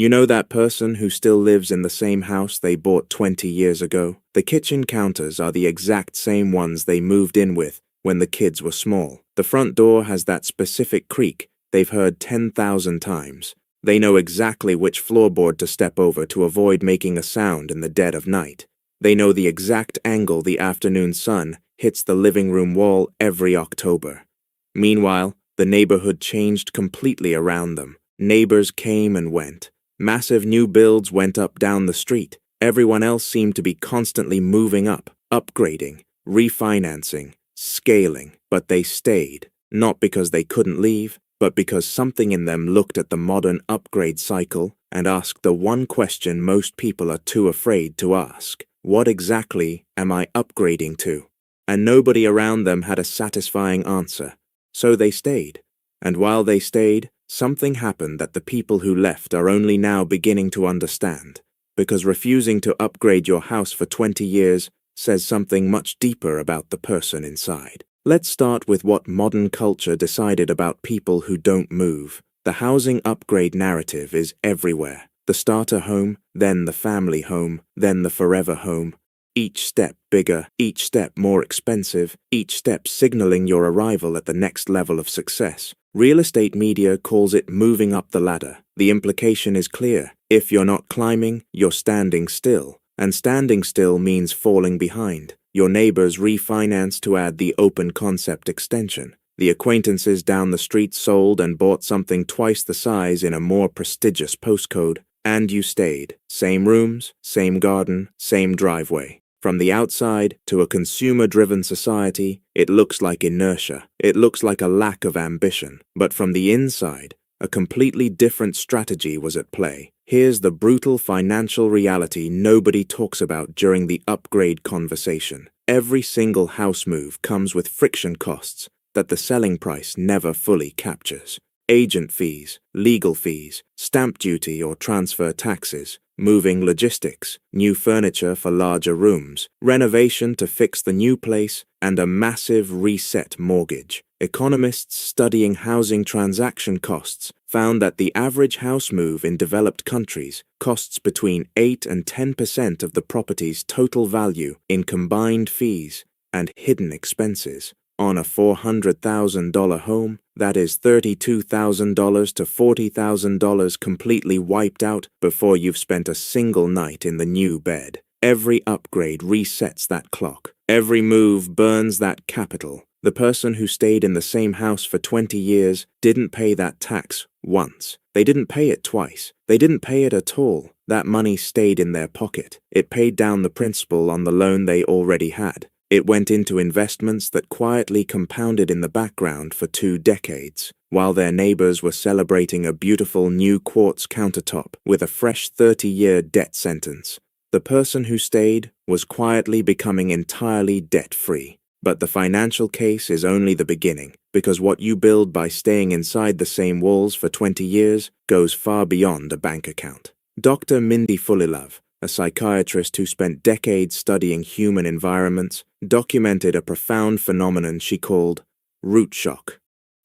You know that person who still lives in the same house they bought 20 years ago? The kitchen counters are the exact same ones they moved in with when the kids were small. The front door has that specific creak they've heard 10,000 times. They know exactly which floorboard to step over to avoid making a sound in the dead of night. They know the exact angle the afternoon sun hits the living room wall every October. Meanwhile, the neighborhood changed completely around them. Neighbors came and went. Massive new builds went up down the street. Everyone else seemed to be constantly moving up, upgrading, refinancing, scaling. But they stayed, not because they couldn't leave, but because something in them looked at the modern upgrade cycle and asked the one question most people are too afraid to ask. What exactly am I upgrading to? And nobody around them had a satisfying answer. So they stayed. And while they stayed, something happened that the people who left are only now beginning to understand, because refusing to upgrade your house for 20 years says something much deeper about the person inside. Let's start with what modern culture decided about people who don't move. The housing upgrade narrative is everywhere. The starter home, then the family home, then the forever home. Each step bigger, each step more expensive, each step signaling your arrival at the next level of success. Real estate media calls it moving up the ladder. The implication is clear. If you're not climbing, you're standing still. And standing still means falling behind. Your neighbors refinance to add the open concept extension. The acquaintances down the street sold and bought something twice the size in a more prestigious postcode. And you stayed. Same rooms, same garden, same driveway. From the outside, to a consumer-driven society, it looks like inertia. It looks like a lack of ambition. But from the inside, a completely different strategy was at play. Here's the brutal financial reality nobody talks about during the upgrade conversation. Every single house move comes with friction costs that the selling price never fully captures. Agent fees, legal fees, stamp duty or transfer taxes, moving logistics, new furniture for larger rooms, renovation to fix the new place, and a massive reset mortgage. Economists studying housing transaction costs found that the average house move in developed countries costs between 8 and 10% of the property's total value in combined fees and hidden expenses. On a $400,000 home, that is $32,000 to $40,000 completely wiped out before you've spent a single night in the new bed. Every upgrade resets that clock. Every move burns that capital. The person who stayed in the same house for 20 years didn't pay that tax once. They didn't pay it twice. They didn't pay it at all. That money stayed in their pocket. It paid down the principal on the loan they already had. It went into investments that quietly compounded in the background for 2 decades, while their neighbors were celebrating a beautiful new quartz countertop with a fresh 30-year debt sentence. The person who stayed was quietly becoming entirely debt-free. But the financial case is only the beginning, because what you build by staying inside the same walls for 20 years goes far beyond a bank account. Dr. Mindy Fullilove, a psychiatrist who spent decades studying human environments, documented a profound phenomenon she called root shock.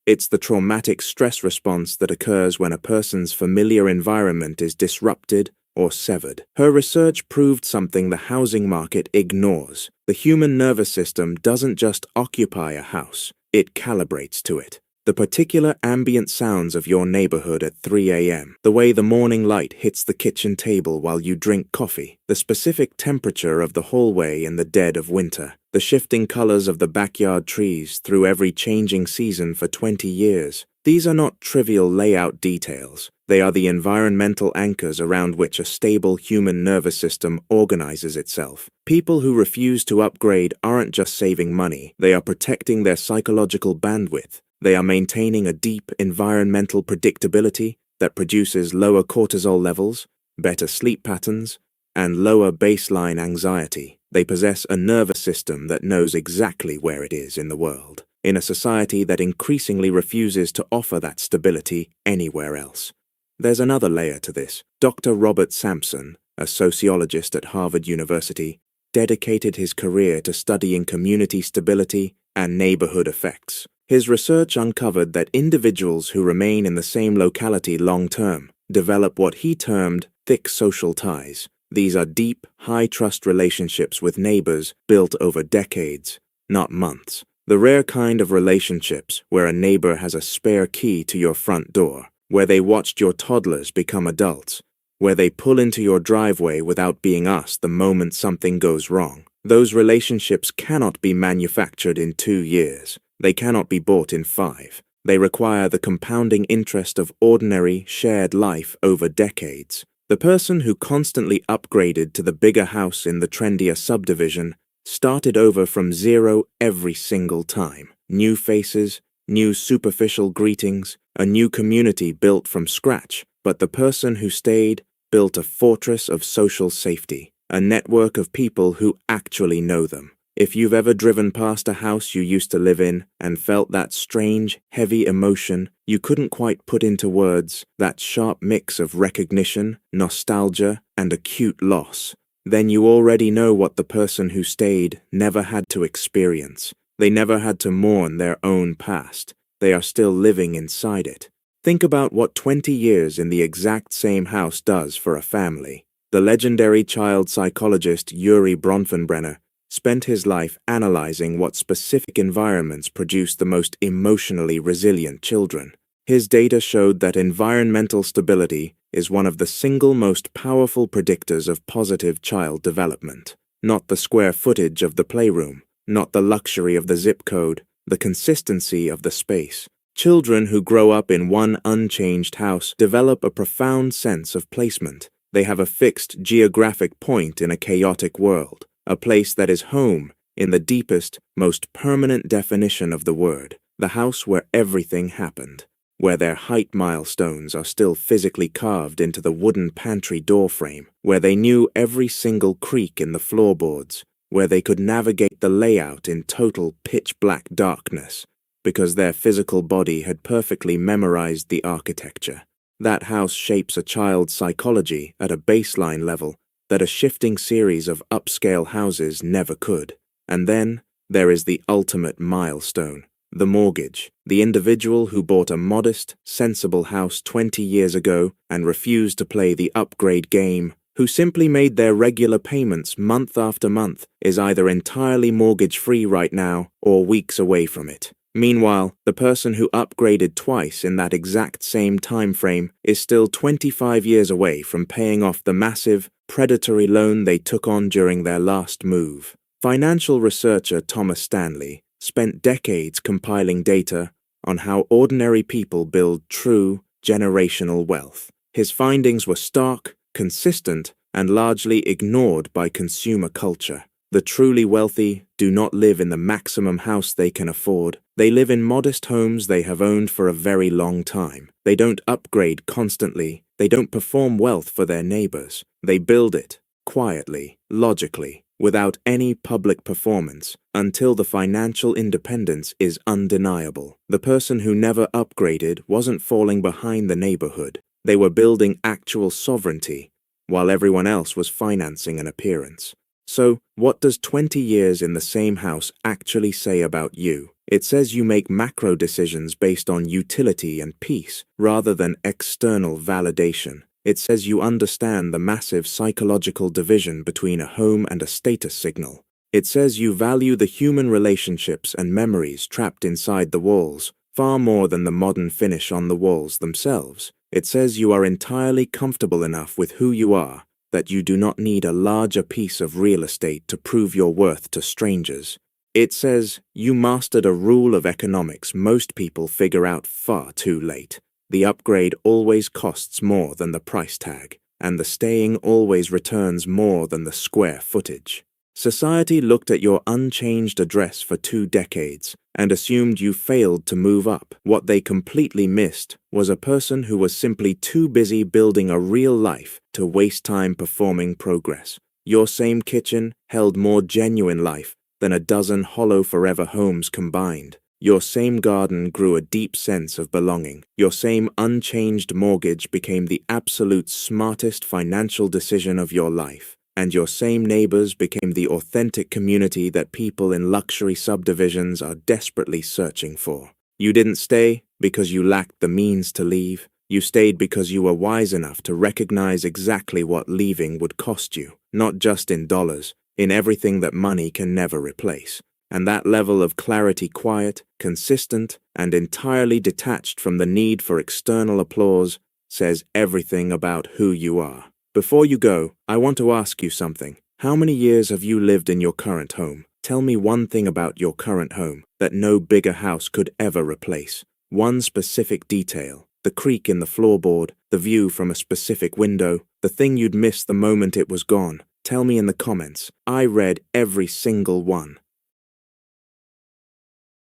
It's the traumatic stress response that occurs when a person's familiar environment is disrupted or severed. Her research proved something the housing market ignores. The human nervous system doesn't just occupy a house, it calibrates to it. The particular ambient sounds of your neighborhood at 3 a.m., the way the morning light hits the kitchen table while you drink coffee, the specific temperature of the hallway in the dead of winter, the shifting colors of the backyard trees through every changing season for 20 years. These are not trivial layout details. They are the environmental anchors around which a stable human nervous system organizes itself. People who refuse to upgrade aren't just saving money, they are protecting their psychological bandwidth. They are maintaining a deep environmental predictability that produces lower cortisol levels, better sleep patterns, and lower baseline anxiety. They possess a nervous system that knows exactly where it is in the world, in a society that increasingly refuses to offer that stability anywhere else. There's another layer to this. Dr. Robert Sampson, a sociologist at Harvard University, dedicated his career to studying community stability and neighborhood effects. His research uncovered that individuals who remain in the same locality long-term develop what he termed thick social ties. These are deep, high-trust relationships with neighbors built over decades, not months. The rare kind of relationships where a neighbor has a spare key to your front door, where they watched your toddlers become adults, where they pull into your driveway without being asked the moment something goes wrong. Those relationships cannot be manufactured in 2 years. They cannot be bought in 5. They require the compounding interest of ordinary, shared life over decades. The person who constantly upgraded to the bigger house in the trendier subdivision started over from zero every single time. New faces, new superficial greetings, a new community built from scratch. But the person who stayed built a fortress of social safety, a network of people who actually know them. If you've ever driven past a house you used to live in and felt that strange, heavy emotion you couldn't quite put into words, that sharp mix of recognition, nostalgia, and acute loss, then you already know what the person who stayed never had to experience. They never had to mourn their own past. They are still living inside it. Think about what 20 years in the exact same house does for a family. The legendary child psychologist Yuri Bronfenbrenner spent his life analyzing what specific environments produce the most emotionally resilient children. His data showed that environmental stability is one of the single most powerful predictors of positive child development. Not the square footage of the playroom, not the luxury of the zip code, the consistency of the space. Children who grow up in one unchanged house develop a profound sense of placement. They have a fixed geographic point in a chaotic world, a place that is home in the deepest, most permanent definition of the word, the house where everything happened, where their height milestones are still physically carved into the wooden pantry doorframe, where they knew every single creak in the floorboards, where they could navigate the layout in total pitch-black darkness, because their physical body had perfectly memorized the architecture. That house shapes a child's psychology at a baseline level that a shifting series of upscale houses never could. And then there is the ultimate milestone, the mortgage. The individual who bought a modest, sensible house 20 years ago and refused to play the upgrade game, who simply made their regular payments month after month, is either entirely mortgage-free right now or weeks away from it. Meanwhile, the person who upgraded twice in that exact same time frame is still 25 years away from paying off the massive, predatory loan they took on during their last move. Financial researcher Thomas Stanley spent decades compiling data on how ordinary people build true, generational wealth. His findings were stark, consistent, and largely ignored by consumer culture. The truly wealthy do not live in the maximum house they can afford. They live in modest homes they have owned for a very long time. They don't upgrade constantly. They don't perform wealth for their neighbors. They build it, quietly, logically, without any public performance, until the financial independence is undeniable. The person who never upgraded wasn't falling behind the neighborhood. They were building actual sovereignty, while everyone else was financing an appearance. So, what does 20 years in the same house actually say about you? It says you make macro decisions based on utility and peace, rather than external validation. It says you understand the massive psychological division between a home and a status signal. It says you value the human relationships and memories trapped inside the walls, far more than the modern finish on the walls themselves. It says you are entirely comfortable enough with who you are, that you do not need a larger piece of real estate to prove your worth to strangers. It says you mastered a rule of economics most people figure out far too late. The upgrade always costs more than the price tag, and the staying always returns more than the square footage. Society looked at your unchanged address for 2 decades and assumed you failed to move up. What they completely missed was a person who was simply too busy building a real life to waste time performing progress. Your same kitchen held more genuine life than a dozen hollow forever homes combined. Your same garden grew a deep sense of belonging. Your same unchanged mortgage became the absolute smartest financial decision of your life. And your same neighbors became the authentic community that people in luxury subdivisions are desperately searching for. You didn't stay because you lacked the means to leave. You stayed because you were wise enough to recognize exactly what leaving would cost you, not just in dollars, in everything that money can never replace. And that level of clarity, quiet, consistent, and entirely detached from the need for external applause, says everything about who you are. Before you go, I want to ask you something. How many years have you lived in your current home? Tell me one thing about your current home that no bigger house could ever replace. One specific detail, the creak in the floorboard, the view from a specific window, the thing you'd miss the moment it was gone. Tell me in the comments. I read every single one.